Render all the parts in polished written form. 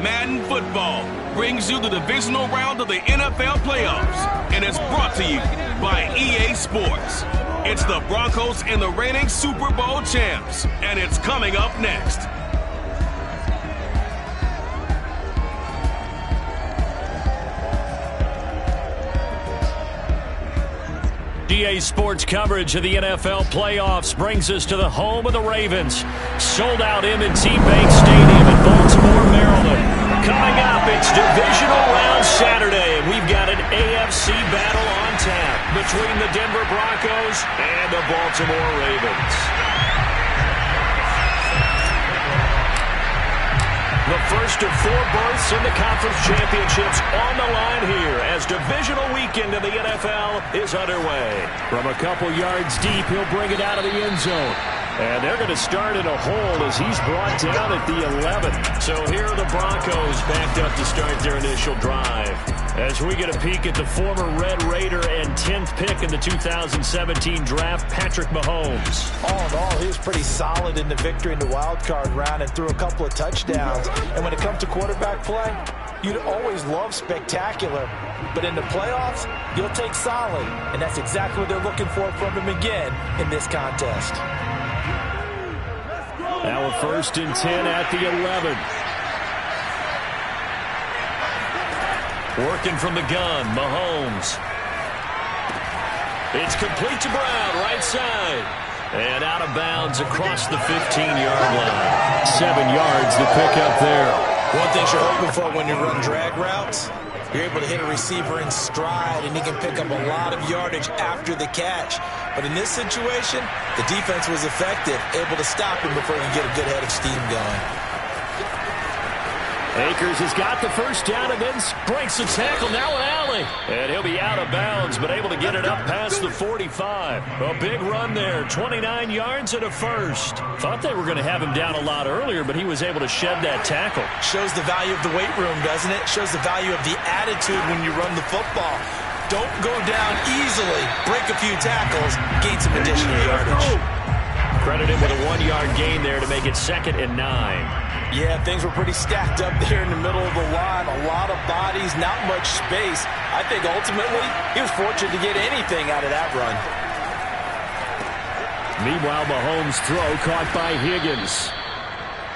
Madden Football brings you the divisional round of the NFL playoffs, and it's brought to you by EA Sports. It's the Broncos and the reigning Super Bowl champs, and it's coming up next. EA Sports coverage of the NFL playoffs brings us to the home of the Ravens. Sold out M&T Bank Stadium in Baltimore, Maryland. Coming up, it's divisional round Saturday, and we've got an AFC battle on tap between the Denver Broncos and the Baltimore Ravens. The first of four berths in the conference championships on the line here as divisional weekend in the NFL is underway. From a couple yards deep, he'll bring it out of the end zone. And they're going to start in a hole as he's brought down at the 11. So here are the Broncos backed up to start their initial drive. As we get a peek at the former Red Raider and 10th pick in the 2017 draft, Patrick Mahomes. All in all, he was pretty solid in the victory in the wild card round and threw a couple of touchdowns. And when it comes to quarterback play, you'd always love spectacular. But in the playoffs, you'll take solid. And that's exactly what they're looking for from him again in this contest. Now a 1st and 10 at the 11. Working from the gun, Mahomes. It's complete to Brown, right side. And out of bounds across the 15-yard line. 7 yards to pick up there. One thing you're hoping for when you run drag routes, you're able to hit a receiver in stride, and he can pick up a lot of yardage after the catch. But in this situation, the defense was effective, able to stop him before he could get a good head of steam going. Akers has got the first down and then breaks the tackle. Now an alley. And he'll be out of bounds, but able to get it up past the 45. A big run there. 29 yards and a first. Thought they were going to have him down a lot earlier, but he was able to shed that tackle. Shows the value of the weight room, doesn't it? Shows the value of the attitude when you run the football. Don't go down easily. Break a few tackles. Gain some additional yardage. Credit him with a 1-yard gain there to make it 2nd and 9. Yeah, things were pretty stacked up there in the middle of the line. A lot of bodies, not much space. I think ultimately he was fortunate to get anything out of that run. Meanwhile, Mahomes' throw caught by Higgins.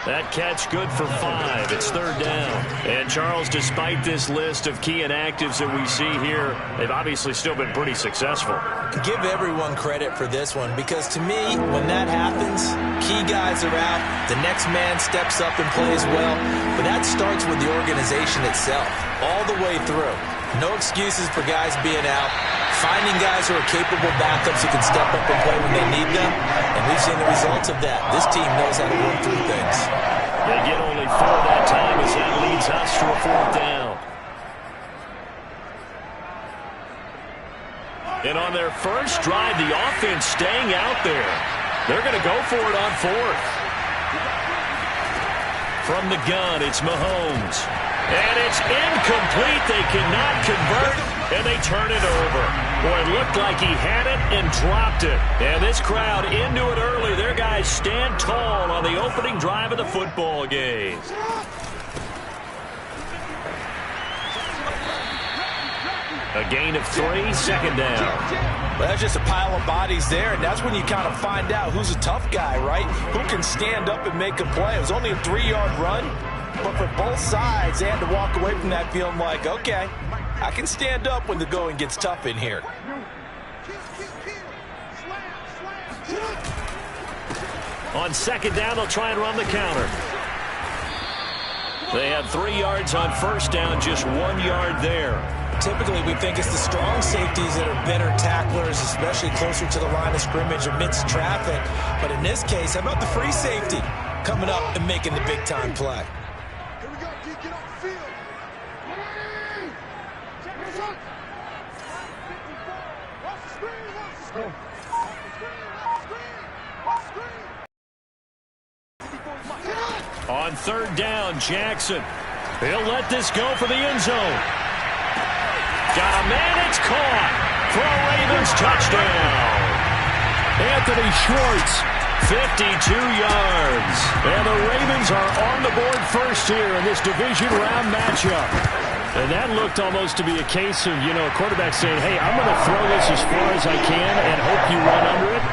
That catch good for 5. It's 3rd down. And Charles, despite this list of key inactives that we see here, they've obviously still been pretty successful. Give everyone credit for this one, because to me, when that happens, key guys are out, the next man steps up and plays well, but that starts with the organization itself, all the way through. No excuses for guys being out, finding guys who are capable backups who can step up and play when they need them, and we've seen the results of that. This team knows how to work through things. They get only 4 that time as that leads us to a 4th down. And on their first drive, the offense staying out there. They're going to go for it on 4th. From the gun, it's Mahomes. And it's incomplete. They cannot convert, and they turn it over. Boy, it looked like he had it and dropped it. And this crowd into it early. Their guys stand tall on the opening drive of the football game. A gain of 3, 2nd down. Well, that's just a pile of bodies there, and that's when you kind of find out who's a tough guy, right? Who can stand up and make a play. It was only a 3-yard run, but for both sides, they had to walk away from that feeling like, okay, I can stand up when the going gets tough in here. On 2nd down, they'll try and run the counter. They had 3 yards on 1st down, just 1 yard there. Typically, we think it's the strong safeties that are better tacklers, especially closer to the line of scrimmage amidst traffic. But in this case, how about the free safety coming up and making the big-time play? Here we go, D. Get off the field. Check this out. Watch the screen, watch the screen. Watch the screen, watch the screen. Watch the screen. On 3rd down, Jackson. He'll let this go for the end zone. Got a man, it's caught for a Ravens touchdown. Anthony Schwartz 52 yards. And the Ravens are on the board first here in this division round matchup. And that looked almost to be a case of, a quarterback saying, hey, I'm going to throw this as far as I can and hope you run under it.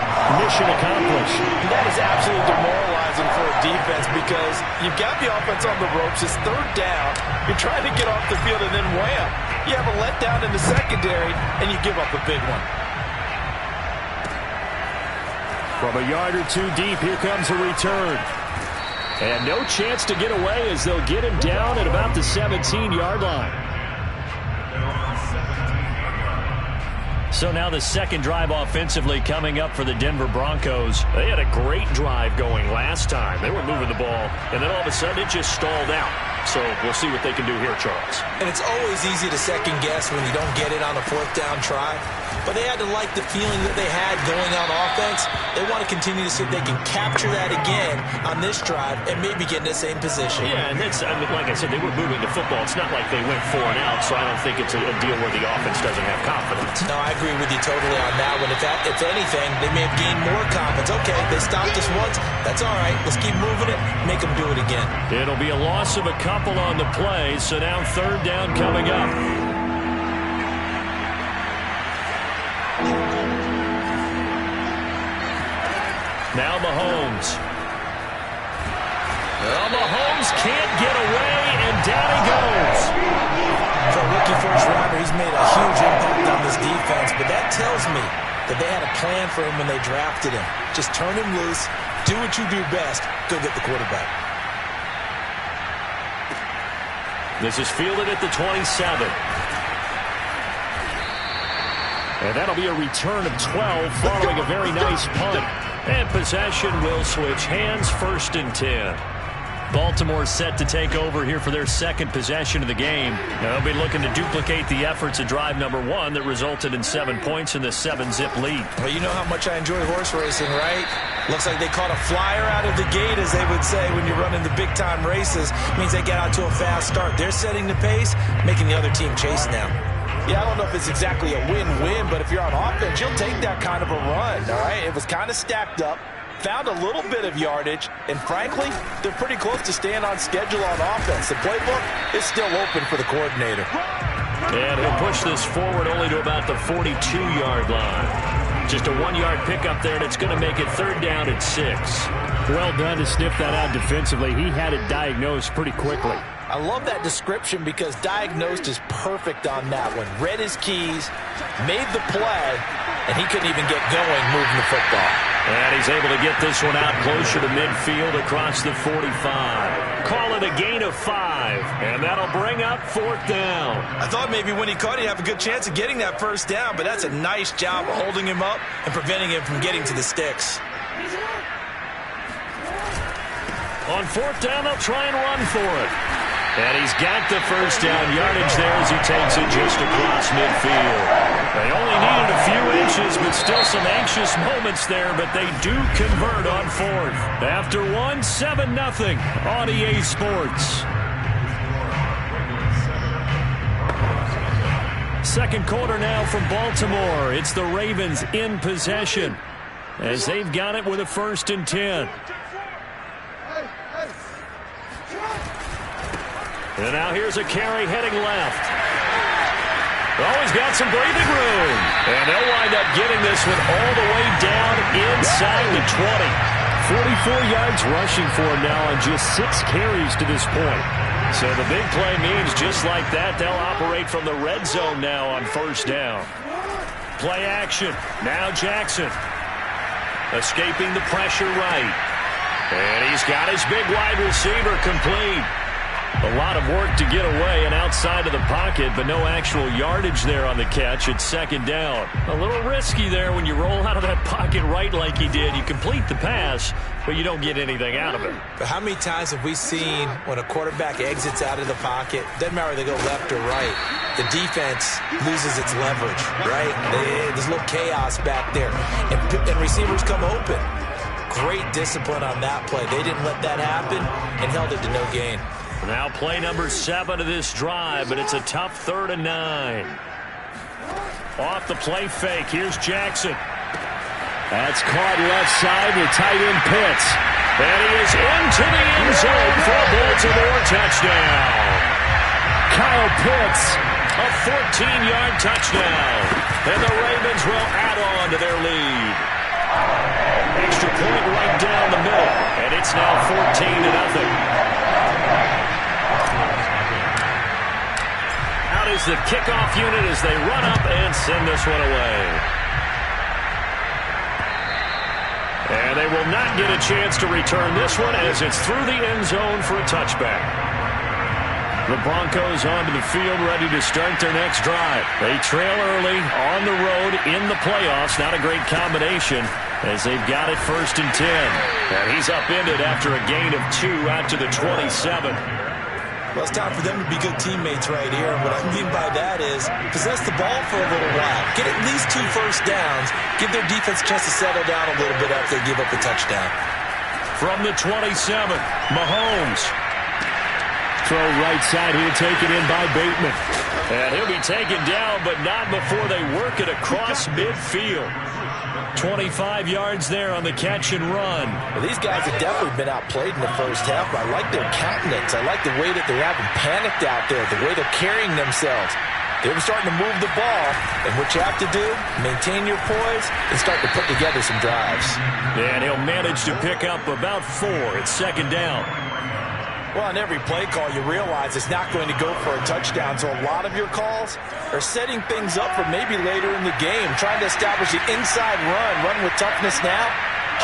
Mission accomplished. That is absolutely demoralizing for a defense because you've got the offense on the ropes. It's third down. You're trying to get off the field and then wham. You have a letdown in the secondary and you give up a big one. From a yard or two deep, here comes a return. And no chance to get away as they'll get him down at about the 17-yard line. So now the second drive offensively coming up for the Denver Broncos. They had a great drive going last time. They were moving the ball, and then all of a sudden it just stalled out. So we'll see what they can do here, Charles. And it's always easy to second guess when you don't get it on a fourth down try. But they had to like the feeling that they had going on offense. They want to continue to see if they can capture that again on this drive and maybe get in the same position. Yeah, and that's, like I said, they were moving the football. It's not like they went 4 and out, so I don't think it's a deal where the offense doesn't have confidence. No, I agree with you totally on that one. If anything, they may have gained more confidence. Okay, they stopped us once. That's all right. Let's keep moving it. Make them do it again. It'll be a loss of a couple on the play, so now third down coming up. Now Mahomes. Well, Mahomes can't get away, and down he goes. For a rookie first rounder, he's made a huge impact on this defense, but that tells me that they had a plan for him when they drafted him. Just turn him loose, do what you do best, go get the quarterback. This is fielded at the 27. And that'll be a return of 12 following a very nice punt. And possession will switch hands, 1st and 10. Baltimore set to take over here for their second possession of the game. They'll be looking to duplicate the efforts of drive number 1 that resulted in 7 points in the 7-zip lead. Well, you know how much I enjoy horse racing, right? Looks like they caught a flyer out of the gate, as they would say when you're running the big-time races. Means they get out to a fast start. They're setting the pace, making the other team chase now. Yeah, I don't know if it's exactly a win-win, but if you're on offense, you'll take that kind of a run, all right? It was kind of stacked up, found a little bit of yardage, and frankly, they're pretty close to staying on schedule on offense. The playbook is still open for the coordinator. And he'll push this forward only to about the 42-yard line. Just a 1-yard pickup there, and it's going to make it third down at 6. Well done to sniff that out defensively. He had it diagnosed pretty quickly. I love that description because diagnosed is perfect on that one. Read his keys, made the play, and he couldn't even get going moving the football. And he's able to get this one out closer to midfield across the 45. Call it a gain of 5, and that'll bring up 4th down. I thought maybe when he caught it, he'd have a good chance of getting that first down, but that's a nice job of holding him up and preventing him from getting to the sticks. On 4th down, they'll try and run for it. And he's got the first down yardage there as he takes it just across midfield. They only needed a few inches, but still some anxious moments there, but they do convert on 4th. After 7-0 on EA Sports. Second quarter now from Baltimore. It's the Ravens in possession as they've got it with a 1st and 10. And now here's a carry heading left. Oh, he's got some breathing room. And they'll wind up getting this one all the way down inside the 20. 44 yards rushing for him now on just 6 carries to this point. So the big play means just like that, they'll operate from the red zone now on 1st down. Play action. Now Jackson. Escaping the pressure right. And he's got his big wide receiver complete. A lot of work to get away and outside of the pocket, but no actual yardage there on the catch. It's 2nd down. A little risky there when you roll out of that pocket right like he did. You complete the pass, but you don't get anything out of it. But how many times have we seen when a quarterback exits out of the pocket, doesn't matter whether they go left or right, the defense loses its leverage, right? There's a little chaos back there, and receivers come open. Great discipline on that play. They didn't let that happen and held it to no gain. Now play number 7 of this drive, but it's a tough 3rd and 9. Off the play fake, here's Jackson. That's caught left side to tight end Pitts. And he is into the end zone for a Baltimore touchdown. Kyle Pitts, a 14-yard touchdown. And the Ravens will add on to their lead. Extra point right down the middle. And it's now 14-0. Out is the kickoff unit as they run up and send this one away. And they will not get a chance to return this one as it's through the end zone for a touchback. The Broncos onto the field ready to start their next drive. They trail early on the road in the playoffs. Not a great combination as they've got it 1st and 10. And he's upended after a gain of 2 out to the 27. Well, it's time for them to be good teammates right here. And what I mean by that is possess the ball for a little while. Get at least 2 first downs. Give their defense a chance to settle down a little bit after they give up a touchdown. From the 27, Mahomes. Throw right side. He'll take it in by Bateman. And he'll be taken down, but not before they work it across midfield. 25 yards there on the catch and run. Well, these guys have definitely been outplayed in the first half. I like their countenance. I like the way that they're having panicked out there, the way they're carrying themselves. They're starting to move the ball, and what you have to do, maintain your poise and start to put together some drives. And he'll manage to pick up about 4. It's 2nd down. Well, on every play call, you realize it's not going to go for a touchdown, so a lot of your calls are setting things up for maybe later in the game, trying to establish the inside run with toughness now,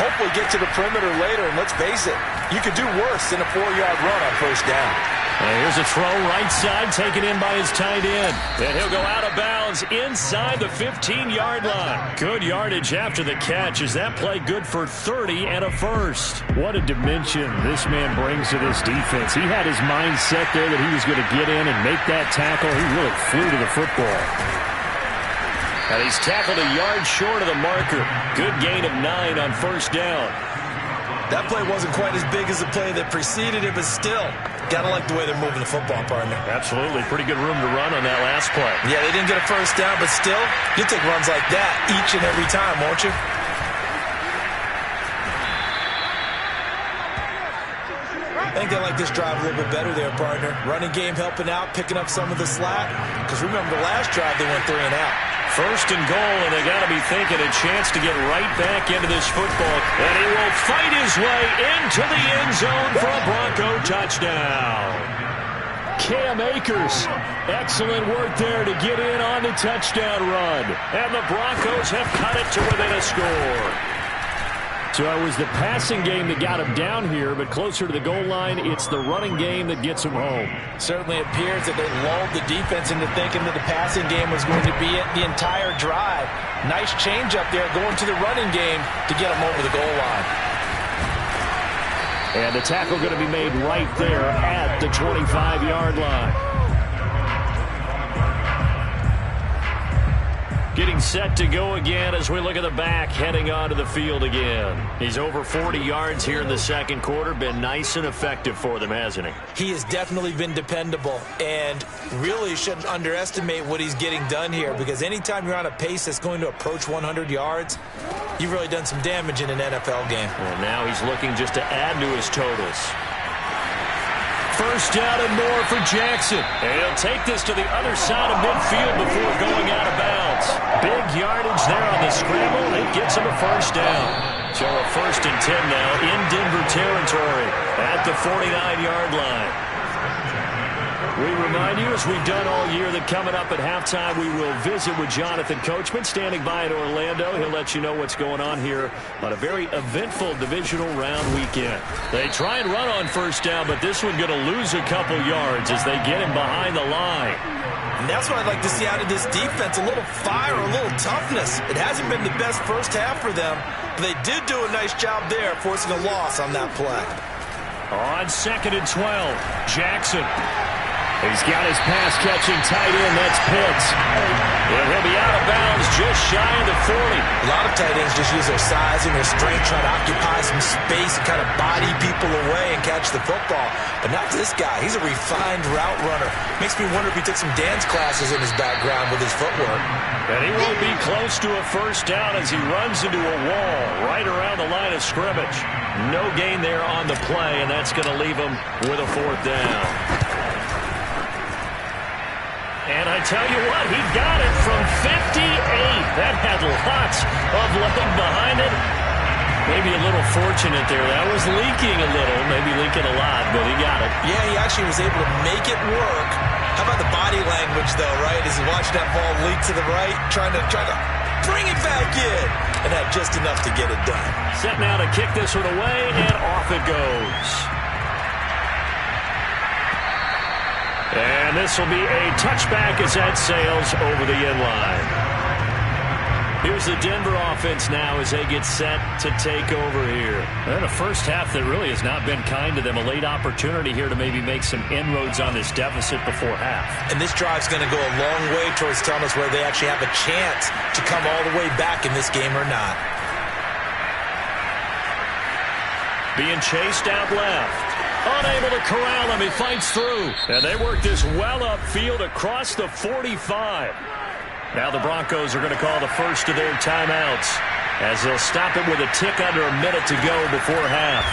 hopefully get to the perimeter later, and let's face it, you could do worse than a 4-yard run on 1st down. Here's a throw right side, taken in by his tight end. And he'll go out of bounds inside the 15-yard line. Good yardage after the catch. Is that play good for 30 and a first? What a dimension this man brings to this defense. He had his mind set there that he was going to get in and make that tackle. He really flew to the football. And he's tackled a yard short of the marker. Good gain of 9 on 1st down. That play wasn't quite as big as the play that preceded it, but still, gotta like the way they're moving the football, partner. Absolutely. Pretty good room to run on that last play. Yeah, they didn't get a 1st down, but still, you'll take runs like that each and every time, won't you? I think they like this drive a little bit better there, partner. Running game helping out, picking up some of the slack. Because remember, the last drive they went 3 and out. 1st and goal, and they got to be thinking a chance to get right back into this football. And he will fight his way into the end zone for a Bronco touchdown. Cam Akers, excellent work there to get in on the touchdown run. And the Broncos have cut it to within a score. So it was the passing game that got him down here, but closer to the goal line, it's the running game that gets him home. Certainly appears that they lulled the defense into thinking that the passing game was going to be it the entire drive. Nice change up there going to the running game to get him over the goal line. And the tackle going to be made right there at the 25-yard line. Getting set to go again as we look at the back heading onto the field again. He's over 40 yards here in the 2nd quarter. Been nice and effective for them, hasn't he? He has definitely been dependable and really shouldn't underestimate what he's getting done here because anytime you're on a pace that's going to approach 100 yards, you've really done some damage in an NFL game. Well, now he's looking just to add to his totals. 1st down and more for Jackson. And he'll take this to the other side of midfield before going out of bounds. Big yardage there on the scramble. It gets him a 1st down. So a 1st and 10 now in Denver territory at the 49-yard line. We remind you, as we've done all year, that coming up at halftime, we will visit with Jonathan Coachman, standing by in Orlando. He'll let you know what's going on here on a very eventful divisional round weekend. They try and run on 1st down, but this one going to lose a couple yards as they get him behind the line. And that's what I'd like to see out of this defense, a little fire, a little toughness. It hasn't been the best first half for them, but they did do a nice job there, forcing a loss on that play. On 2nd and 12, Jackson. He's got his pass-catching tight end. That's Pitts. And he'll be out of bounds just shy of the 40. A lot of tight ends just use their size and their strength, try to occupy some space and kind of body people away and catch the football. But not this guy. He's a refined route runner. Makes me wonder if he took some dance classes in his background with his footwork. And he won't be close to a first down as he runs into a wall right around the line of scrimmage. No gain there on the play, and that's going to leave him with a fourth down. And I tell you what, he got it from 58. That had lots of leg behind it. Maybe a little fortunate there. That was leaking a little, maybe leaking a lot, but he got it. Yeah, he actually was able to make it work. How about the body language, though, right? As he watched that ball leak to the right, trying to bring it back in. And had just enough to get it done. Set now to kick this one away, and off it goes. And this will be a touchback as that sails over the end line. Here's the Denver offense now as they get set to take over here. And a first half that really has not been kind to them. A late opportunity here to maybe make some inroads on this deficit before half. And this drive's going to go a long way towards telling us whether they actually have a chance to come all the way back in this game or not. Being chased out left. Unable to corral him. He fights through. And they work this well upfield across the 45. Now the Broncos are going to call the first of their timeouts as they'll stop it with a tick under a minute to go before half.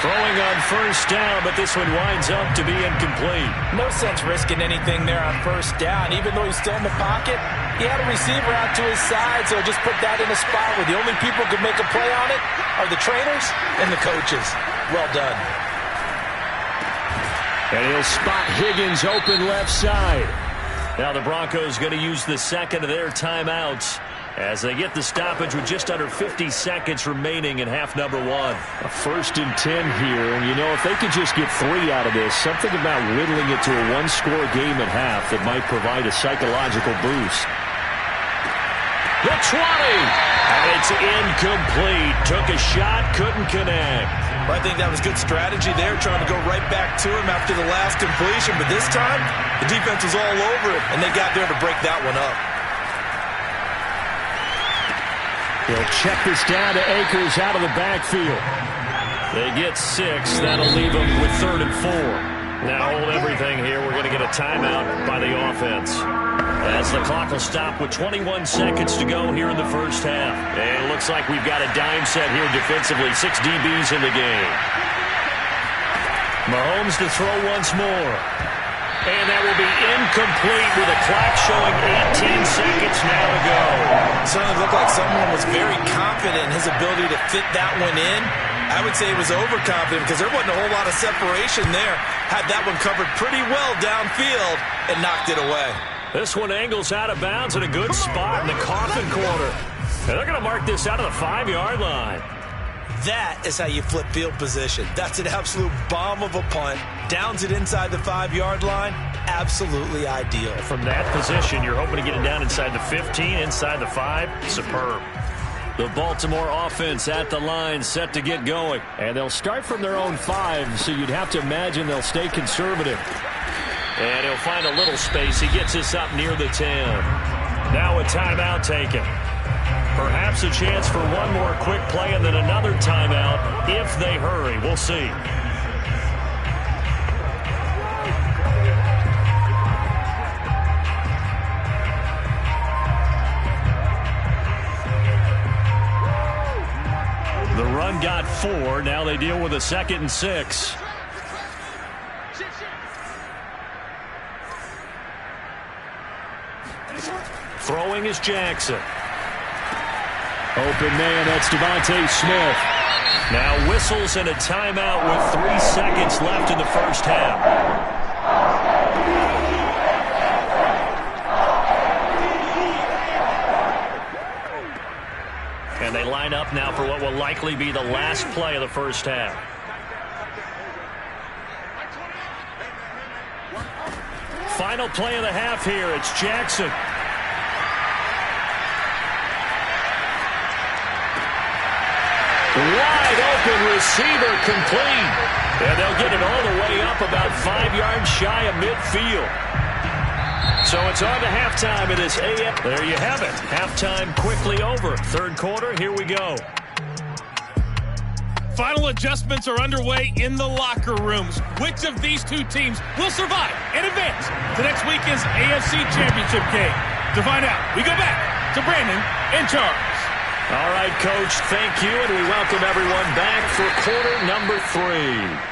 Throwing on first down, but this one winds up to be incomplete. No sense risking anything there on first down. Even though he's still in the pocket, he had a receiver out to his side, so just put that in a spot where the only people who can make a play on it are the trainers and the coaches. Well done. And he'll spot Higgins open left side. Now the Broncos going to use the second of their timeouts as they get the stoppage with just under 50 seconds remaining in half number one. A 1st and 10 here, and you know, if they could just get 3 out of this, something about whittling it to a one-score game at half that might provide a psychological boost. The 20, and it's incomplete. Took a shot, couldn't connect. Well, I think that was good strategy there, trying to go right back to him after the last completion. But this time, the defense was all over it, and they got there to break that one up. They'll check this down to Akers out of the backfield. They get 6. That'll leave them with 3rd and 4. Now hold everything here. We're going to get a timeout by the offense. As the clock will stop with 21 seconds to go here in the first half. And it looks like we've got a dime set here defensively. 6 DBs in the game. Mahomes to throw once more. And that will be incomplete with a clock showing 18 seconds now to go. Certainly looked like someone was very confident in his ability to fit that one in. I would say he was overconfident because there wasn't a whole lot of separation there. Had that one covered pretty well downfield and knocked it away. This one angles out of bounds in a good spot in the coffin corner. And they're going to mark this out of the 5-yard line. That is how you flip field position. That's an absolute bomb of a punt. Downs it inside the 5-yard line. Absolutely ideal. From that position, you're hoping to get it down inside the 15, inside the 5. Superb. The Baltimore offense at the line, set to get going. And they'll start from their own 5, so you'd have to imagine they'll stay conservative. And he'll find a little space. He gets us up near the 10. Now a timeout taken. Perhaps a chance for one more quick play and then another timeout if they hurry. We'll see. The run got 4. Now they deal with a 2nd and 6. Throwing is Jackson. Open man, that's Devontae Smith. Now whistles and a timeout with 3 seconds left in the first half. And they line up now for what will likely be the last play of the first half. Final play of the half here. It's Jackson. Wide open receiver complete. And they'll get it all the way up about 5 yards shy of midfield. So it's on to halftime in this AF. There you have it. Halftime quickly over. Third quarter, here we go. Final adjustments are underway in the locker rooms. Which of these two teams will survive and advance to next weekend's AFC Championship game? To find out, we go back to Brandon and Charles. All right, Coach, thank you, and we welcome everyone back for quarter number 3.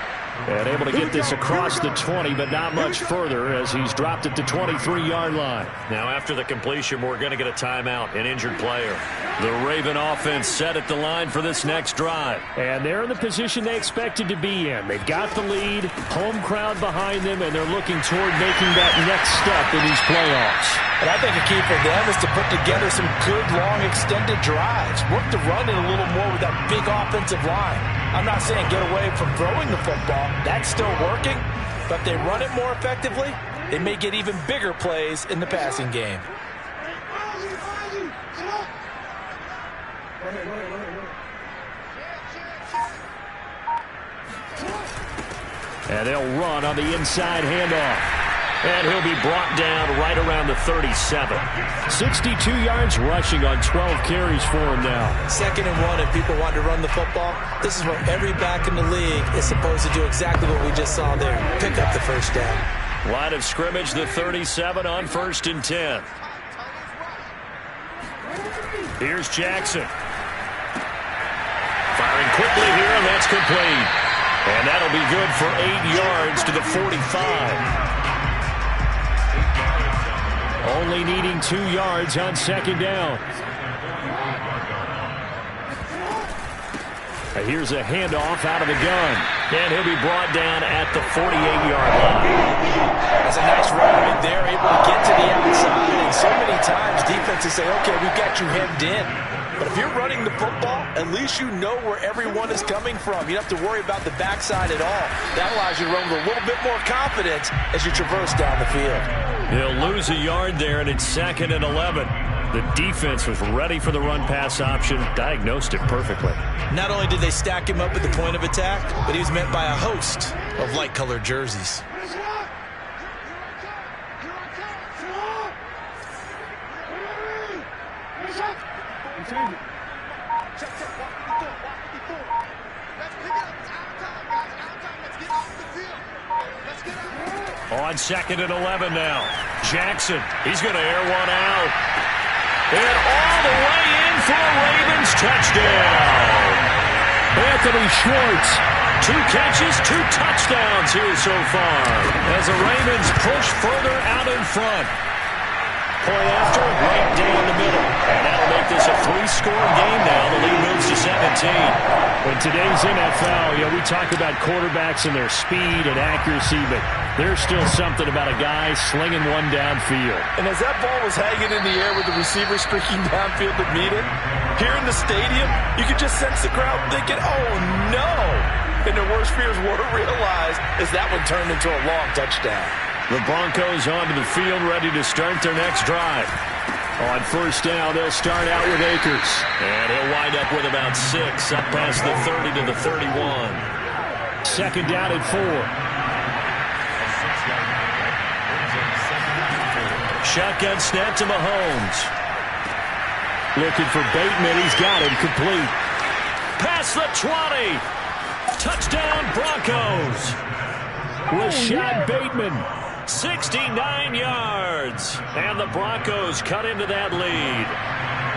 And able to get this across the 20, but not much further as he's dropped it to 23-yard line. Now, after the completion, we're going to get a timeout, an injured player. The Raven offense set at the line for this next drive. And they're in the position they expected to be in. They've got the lead, home crowd behind them, and they're looking toward making that next step in these playoffs. And I think a key for them is to put together some good, long, extended drives. Work the run in a little more with that big offensive line. I'm not saying get away from throwing the football. That's still working. But if they run it more effectively, they may get even bigger plays in the passing game. And they'll run on the inside handoff. And he'll be brought down right around the 37. 62 yards rushing on 12 carries for him now. 2nd and 1, if people want to run the football, this is where every back in the league is supposed to do exactly what we just saw there. Pick up the first down. Line of scrimmage, the 37 on 1st and 10. Here's Jackson. Firing quickly here, and that's complete. And that'll be good for 8 yards to the 45. Only needing 2 yards on 2nd down. Here's a handoff out of the gun. And he'll be brought down at the 48-yard line. That's a nice run right there, able to get to the outside. And so many times defenses say, okay, we've got you hemmed in. But if you're running the football, at least you know where everyone is coming from. You don't have to worry about the backside at all. That allows you to run with a little bit more confidence as you traverse down the field. He'll lose a yard there, and it's 2nd and 11. The defense was ready for the run-pass option, diagnosed it perfectly. Not only did they stack him up at the point of attack, but he was met by a host of light-colored jerseys. On 2nd and 11 now. Jackson, he's going to air one out. And all the way in for a Ravens touchdown. Anthony Schwartz, 2 catches, 2 touchdowns here so far. As the Ravens push further out in front. Point after, right down the middle. And that'll make this a 3-score game now. The lead moves to 17. In today's NFL, we talk about quarterbacks and their speed and accuracy, but there's still something about a guy slinging one downfield. And as that ball was hanging in the air with the receiver streaking downfield to meet it, here in the stadium, you could just sense the crowd thinking, oh no! And their worst fears were realized as that one turned into a long touchdown. The Broncos onto the field, ready to start their next drive. On 1st down, they'll start out with Akers. And he'll wind up with about 6, up past the 30 to the 31. 2nd down and 4. Shotgun snap to Mahomes. Looking for Bateman. He's got him complete. Past the 20. Touchdown, Broncos. Rashad Bateman. 69 yards. And the Broncos cut into that lead.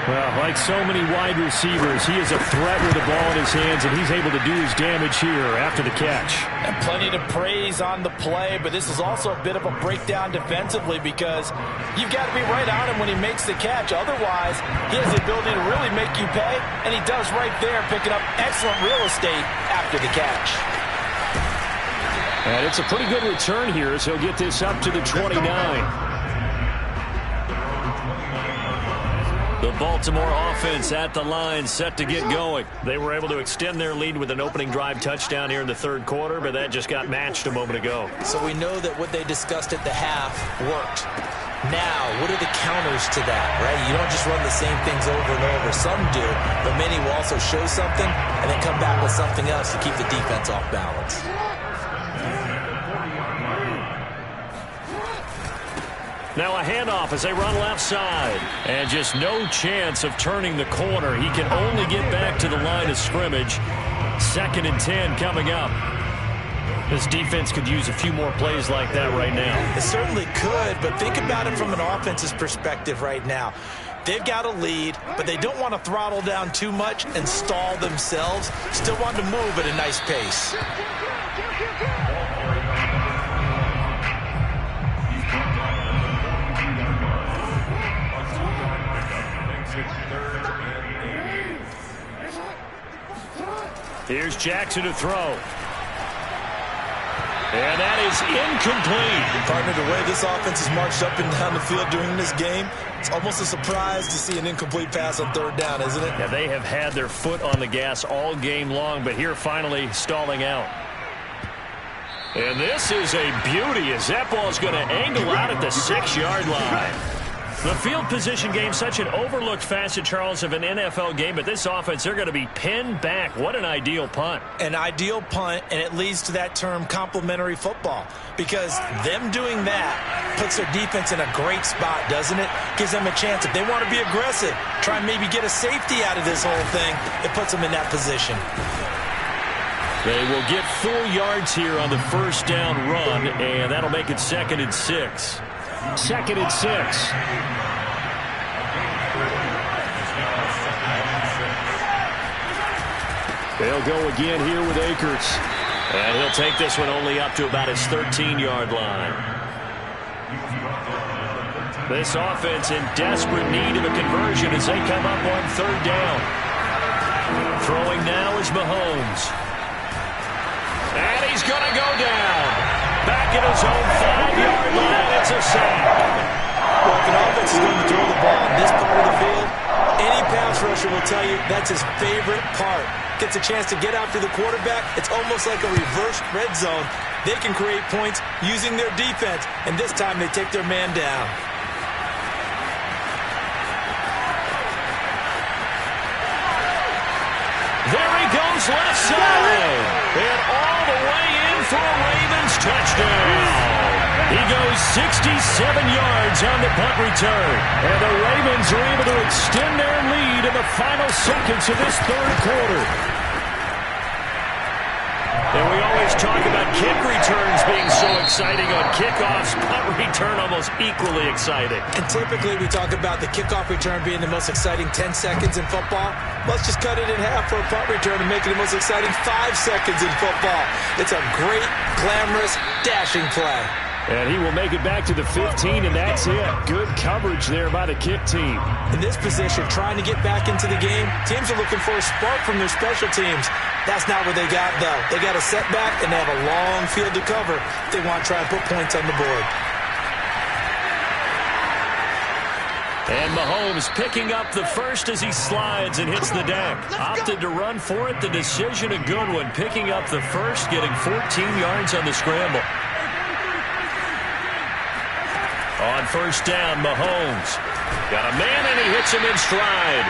Well, like so many wide receivers, he is a threat with the ball in his hands, and he's able to do his damage here after the catch. And plenty to praise on the play, but this is also a bit of a breakdown defensively because you've got to be right on him when he makes the catch. Otherwise, he has the ability to really make you pay, and he does right there, picking up excellent real estate after the catch. And it's a pretty good return here as he'll get this up to the 29. The Baltimore offense at the line, set to get going. They were able to extend their lead with an opening drive touchdown here in the 3rd quarter, but that just got matched a moment ago. So we know that what they discussed at the half worked. Now, what are the counters to that, right? You don't just run the same things over and over. Some do, but many will also show something and then come back with something else to keep the defense off balance. Now a handoff as they run left side. And just no chance of turning the corner. He can only get back to the line of scrimmage. 2nd and 10 coming up. This defense could use a few more plays like that right now. It certainly could, but think about it from an offense's perspective right now. They've got a lead, but they don't want to throttle down too much and stall themselves. Still want to move at a nice pace. Here's Jackson to throw. And that is incomplete. Partner, the way this offense has marched up and down the field during this game, it's almost a surprise to see an incomplete pass on 3rd down, isn't it? Yeah, they have had their foot on the gas all game long, but here finally stalling out. And this is a beauty as that ball is going to angle out at the 6-yard line. The field position game, such an overlooked facet, Charles, of an NFL game, but this offense, they're going to be pinned back. What an ideal punt. An ideal punt, and it leads to that term complementary football, because them doing that puts their defense in a great spot, doesn't it? Gives them a chance. If they want to be aggressive, try and maybe get a safety out of this whole thing, it puts them in that position. They will get 4 yards here on the 1st down run, and that'll make it 2nd and 6. 2nd and 6. They'll go again here with Akers. And he'll take this one only up to about his 13-yard line. This offense in desperate need of a conversion as they come up on 3rd down. Throwing now is Mahomes. And he's going to go down. Back at his own 5-yard line, it's a sack. Well, if an offense is going to throw the ball on this part of the field, any pass rusher will tell you that's his favorite part. Gets a chance to get after the quarterback. It's almost like a reverse red zone. They can create points using their defense, and this time they take their man down. There he goes left side. And all the way in for a Ravens touchdown. He goes 67 yards on the punt return. And the Ravens are able to extend their lead in the final seconds of this 3rd quarter. And we always talk about kick returns being so exciting on kickoffs. Punt return almost equally exciting. And typically we talk about the kickoff return being the most exciting 10 seconds in football. Let's just cut it in half for a punt return and make it the most exciting 5 seconds in football. It's a great, glamorous, dashing play. And he will make it back to the 15, and that's it. Good coverage there by the kick team. In this position, trying to get back into the game, teams are looking for a spark from their special teams. That's not what they got, though. They got a setback, and they have a long field to cover if they want to try and put points on the board. And Mahomes picking up the first as he slides and hits the deck. Opted to run for it. The decision, a good one. Picking up the first, getting 14 yards on the scramble. On 1st down, Mahomes. Got a man, and he hits him in stride.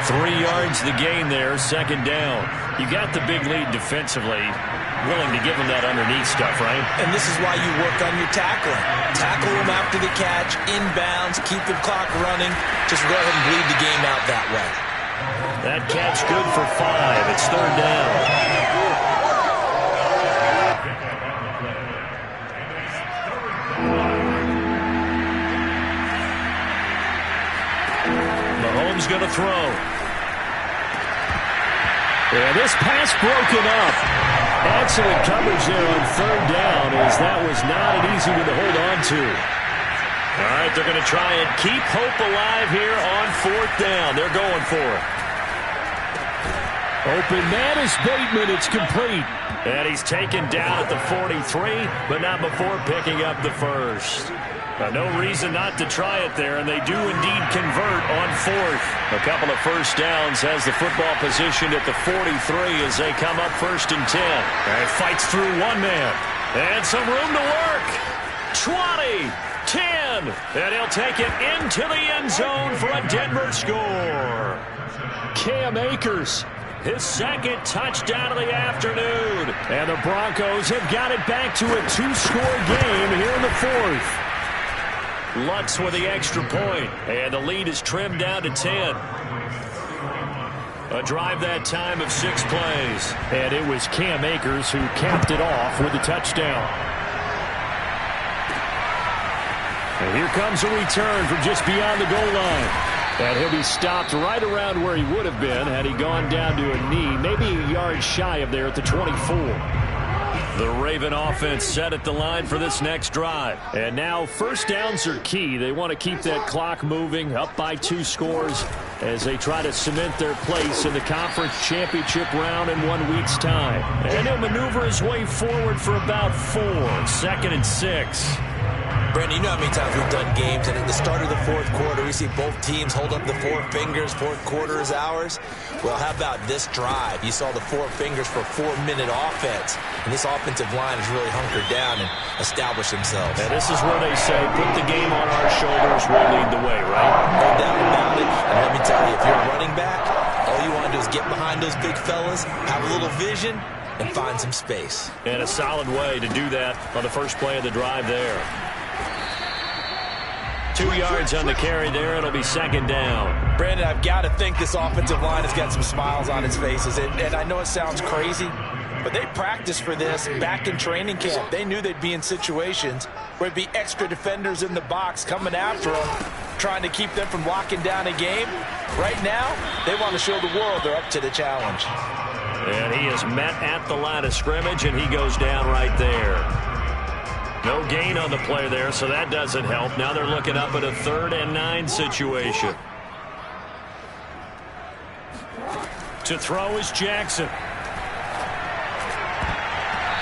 3 yards the gain there, 2nd down. You got the big lead defensively. Willing to give him that underneath stuff, right? And this is why you work on your tackling. Tackle him after the catch, inbounds, keep the clock running. Just go ahead and bleed the game out that way. That catch good for 5. It's 3rd down. Mahomes going to throw. And this pass broken up. Excellent coverage there on 3rd down, as that was not an easy one to hold on to. All right, they're going to try and keep hope alive here on 4th down. They're going for it. Open man is Bateman. It's complete. And he's taken down at the 43, but not before picking up the first. No reason not to try it there, and they do indeed convert on 4th. A couple of first downs has the football positioned at the 43 as they come up 1st and 10. And fights through one man. And some room to work. 20, 10. And he'll take it into the end zone for a Denver score. Cam Akers, his second touchdown of the afternoon. And the Broncos have got it back to a 2-score game here in the fourth. Lutz with the extra point, and the lead is trimmed down to 10. A drive that time of 6 plays. And it was Cam Akers who capped it off with a touchdown. And here comes a return from just beyond the goal line. And he'll be stopped right around where he would have been had he gone down to a knee, maybe a yard shy of there at the 24. The Raven offense set at the line for this next drive. And now first downs are key. They want to keep that clock moving, up by 2 scores as they try to cement their place in the conference championship round in 1 week's time. And he'll maneuver his way forward for about 4. 2nd and 6. Brandon, you know how many times we've done games, and at the start of the fourth quarter, we see both teams hold up the 4 fingers, fourth quarter is ours. Well, how about this drive? You saw the 4 fingers for 4-minute offense, and this offensive line has really hunkered down and established themselves. And this is where they say, put the game on our shoulders, we'll lead the way, right? No doubt about it. And let me tell you, if you're a running back, all you want to do is get behind those big fellas, have a little vision, and find some space. And a solid way to do that on the first play of the drive there. 2 yards on the carry there. It'll be 2nd down. Brandon, I've got to think this offensive line has got some smiles on its faces. And I know it sounds crazy, but they practiced for this back in training camp. They knew they'd be in situations where it'd be extra defenders in the box coming after them, trying to keep them from locking down a game. Right now, they want to show the world they're up to the challenge. And he is met at the line of scrimmage, and he goes down right there. No gain on the play there, so that doesn't help. Now they're looking up at a 3rd and 9 situation. To throw is Jackson.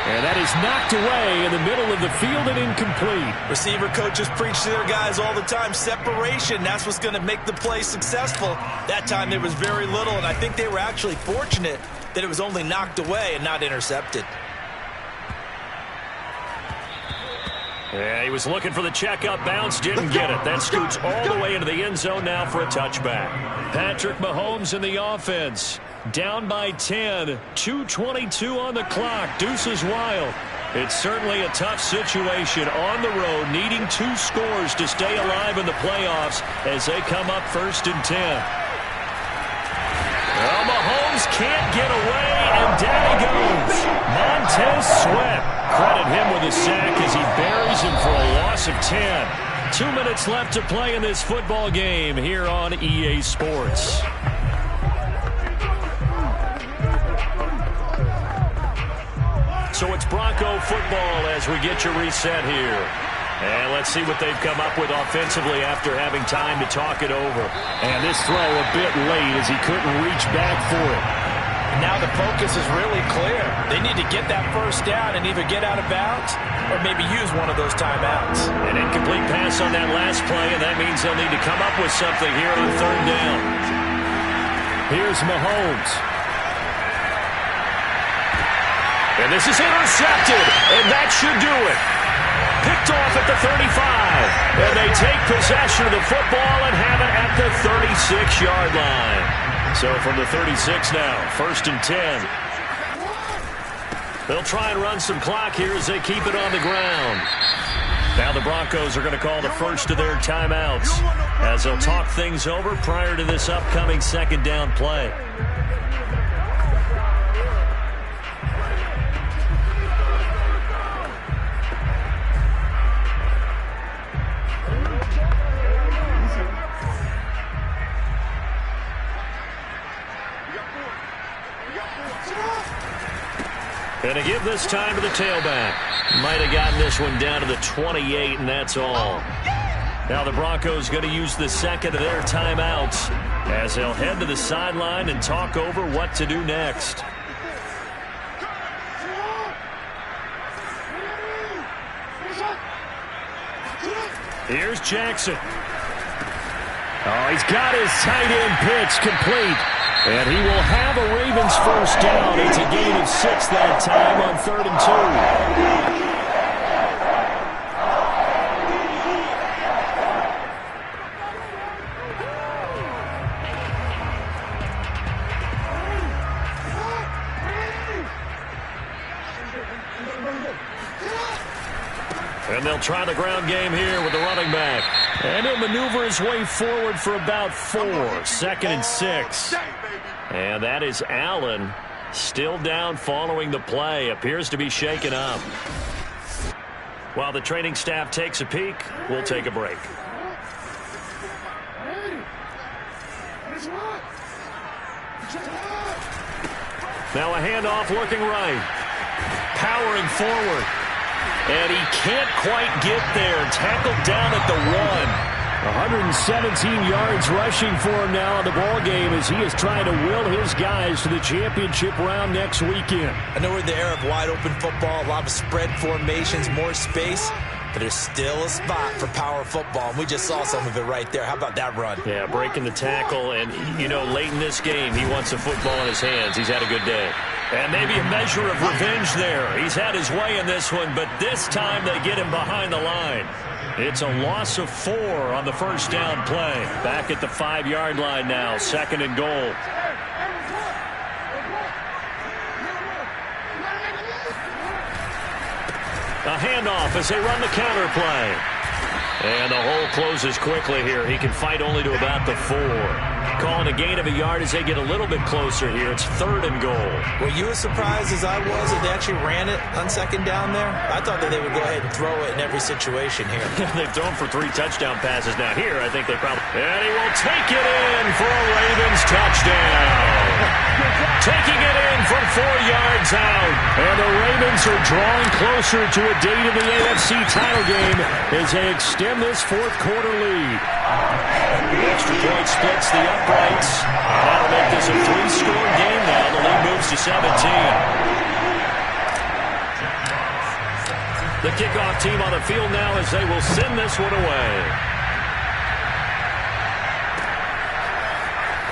And that is knocked away in the middle of the field and incomplete. Receiver coaches preach to their guys all the time. Separation, that's what's going to make the play successful. That time there was very little, and I think they were actually fortunate that it was only knocked away and not intercepted. Yeah, he was looking for the check-up bounce, didn't get it. That scoots all the way into the end zone now for a touchback. Patrick Mahomes in the offense. Down by 10. 2:22 on the clock. Deuces wild. It's certainly a tough situation on the road, needing 2 scores to stay alive in the playoffs as they come up 1st and 10. Well, Mahomes can't get away, and down he goes. Montez Sweat. Credit him with a sack as he buries him for a loss of 10. 2 minutes left to play in this football game here on EA Sports. So it's Bronco football as we get you reset here. And let's see what they've come up with offensively after having time to talk it over. And this throw a bit late as he couldn't reach back for it. Now the focus is really clear. They need to get that first down and either get out of bounds or maybe use one of those timeouts. An incomplete pass on that last play, and that means they'll need to come up with something here on 3rd down. Here's Mahomes. And this is intercepted, and that should do it. Picked off at the 35, and they take possession of the football and have it at the 36-yard line. So from the 36 now, 1st and 10. They'll try and run some clock here as they keep it on the ground. Now the Broncos are going to call the first of their timeouts as they'll talk things over prior to this upcoming 2nd down play. And to give this time to the tailback. Might have gotten this one down to the 28, and that's all. Now the Broncos going to use the 2nd of their timeouts as they'll head to the sideline and talk over what to do next. Here's Jackson. Oh, he's got his tight end pitch complete. And he will have a Ravens first down. It's a gain of 6 that time on 3rd and 2. they'll try the ground game here with the running back. And he'll maneuver his way forward for about 4. 2nd and 6. And that is Allen. Still down following the play. Appears to be shaken up. While the training staff takes a peek, we'll take a break. Now a handoff looking right. Powering forward. And he can't quite get there. Tackled down at the 1. 117 yards rushing for him now in the ball game as he is trying to will his guys to the championship round next weekend. I know we're in the era of wide open football, a lot of spread formations, more space, but there's still a spot for power football, and we just saw some of it right there. How about that run? Yeah, breaking the tackle, and, you know, late in this game, he wants the football in his hands. He's had a good day. And maybe a measure of revenge there. He's had his way in this one, but this time they get him behind the line. It's a loss of 4 on the first down play. Back at the 5-yard line now, 2nd and goal. A handoff as they run the counter play. And the hole closes quickly here. He can fight only to about the 4. Calling a gain of a yard as they get a little bit closer here. It's 3rd and goal. Were you as surprised as I was that they actually ran it on 2nd down there? I thought that they would go ahead and throw it in every situation here. They've thrown for 3 touchdown passes now. Here, I think they probably... And he will take it in for a Ravens touchdown. Taking it in from 4 yards out. And the Ravens are drawing closer to a date in the AFC title game as they extend this 4th quarter lead. The extra point splits the uprights. That'll make this a 3-score game now. The lead moves to 17. The kickoff team on the field now as they will send this one away.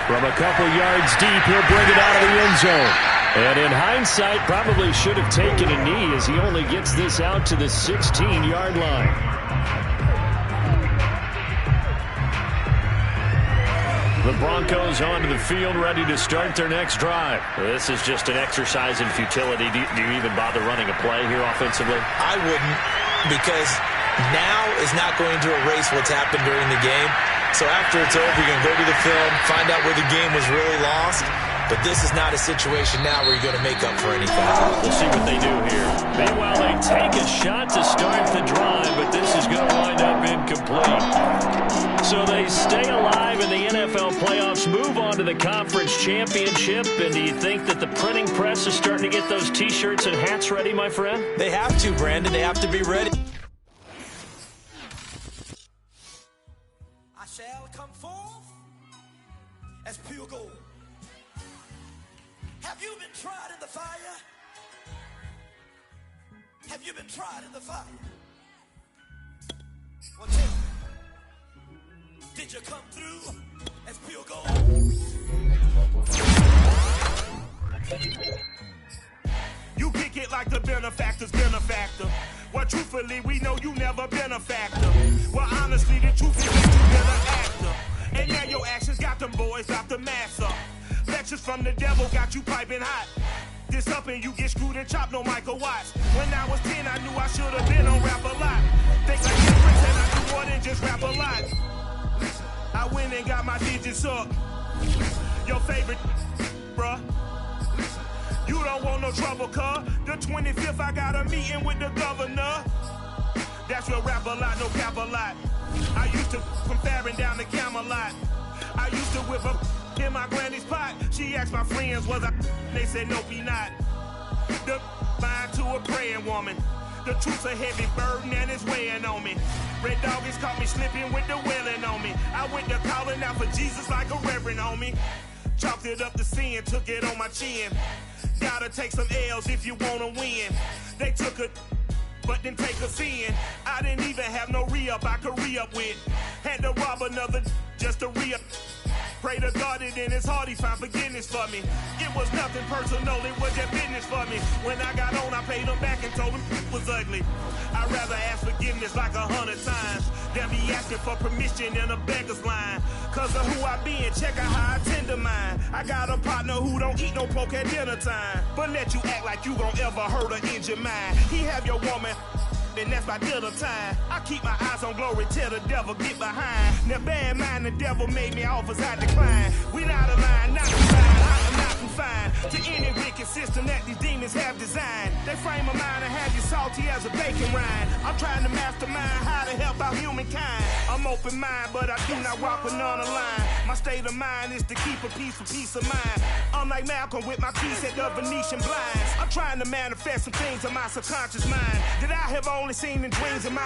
From a couple yards deep, he'll bring it out of the end zone. And in hindsight, probably should have taken a knee as he only gets this out to the 16-yard line. The Broncos onto the field, ready to start their next drive. This is just an exercise in futility. Do you even bother running a play here offensively? I wouldn't, because now is not going to erase what's happened during the game. So after it's over, you're going to go to the film, find out where the game was really lost. But this is not a situation now where you're going to make up for anything. We'll see what they do here. Meanwhile, they take a shot to start the drive, but this is going to wind up incomplete. So they stay alive in the NFL playoffs, move on to the conference championship. And do you think that the printing press is starting to get those T-shirts and hats ready, my friend? They have to, Brandon. They have to be ready. I shall come forth as pure gold. Have you been tried in the fire? Have you been tried in the fire? Well, tell me, did you come through as pure gold? You kick it like the benefactor's benefactor. Well, truthfully, we know you never been a factor. Well, honestly, the truth is that you been an actor. And now your actions got them boys out the mass up. Lectures from the devil got you piping hot. This up and you get screwed and chopped, no Michael Watts. When I was 10, I knew I should have been on rap a lot. Think like difference and I do more than just rap a lot. I went and got my digits up. Your favorite, bruh. You don't want no trouble, cuz. The 25th, I got a meeting with the governor. That's your rap a lot, no cap a lot. I used to from Farron down to Camelot. I used to whip up in my granny's pot. She asked my friends, was I? They said, nope, he not. The mind to a praying woman. The truth's a heavy burden and it's weighing on me. Red doggies caught me slipping with the wailing on me. I went to calling out for Jesus like a reverend on me. Chalked it up to sin, took it on my chin. Gotta take some L's if you wanna win. They took a but didn't take a sin. I didn't even have no re-up I could re-up with. Had to rob another just to re-up. Pray to God that in his heart he found forgiveness for me. It was nothing personal, it was just business for me. When I got on, I paid him back and told him it was ugly. I'd rather ask forgiveness like 100 times than be asking for permission in a beggar's line. Cause of who I be and check out how I tend to mine. I got a partner who don't eat no pork at dinner time, but let you act like you gon' ever hurt or injure mine. He have your woman and that's by dinner time. I keep my eyes on glory till the devil get behind. Now bear in mind the devil made me offers I decline. We not aligned, not combined, I am not confined to any wicked system that these demons have designed. They frame a mind and have you salty as a bacon rind. I'm trying to mastermind how to help out humankind. I'm open mind, but I do not walk with none aligned. My state of mind is to keep a peace of mind. I'm like Malcolm with my piece at the Venetian blinds. I'm trying to manifest some things in my subconscious mind that I have only seen in dreams in my